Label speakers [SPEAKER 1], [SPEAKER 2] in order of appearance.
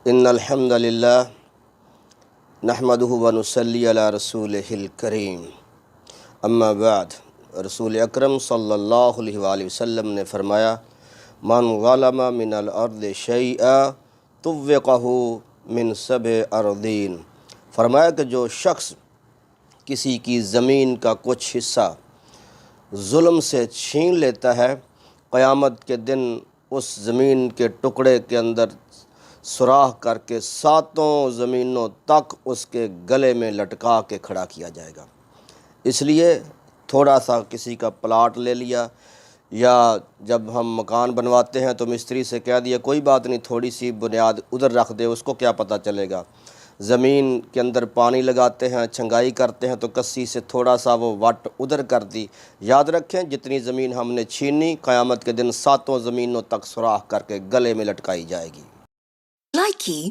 [SPEAKER 1] ان الحمد للہ نحمدہ و نصلی علی رسولہ کریم اما بعد۔ رسول اکرم صلی اللہ علیہ وآلہ وسلم نے فرمایا، من ظلم من الارض شیئا طوقہ من 7 اراضین۔ فرمایا کہ جو شخص کسی کی زمین کا کچھ حصہ ظلم سے چھین لیتا ہے، قیامت کے دن اس زمین کے ٹکڑے کے اندر سوراخ کر کے 7 زمینوں تک اس کے گلے میں لٹکا کے کھڑا کیا جائے گا۔ اس لیے تھوڑا سا کسی کا پلاٹ لے لیا، یا جب ہم مکان بنواتے ہیں تو مستری سے کہہ دیا کوئی بات نہیں، تھوڑی سی بنیاد ادھر رکھ دے، اس کو کیا پتہ چلے گا۔ زمین کے اندر پانی لگاتے ہیں، چھنگائی کرتے ہیں تو کسی سے تھوڑا سا وہ وٹ ادھر کر دی۔ یاد رکھیں جتنی زمین ہم نے چھینی، قیامت کے دن 7 زمینوں تک سوراخ کر کے گلے میں لٹکائی جائے گی۔
[SPEAKER 2] Likey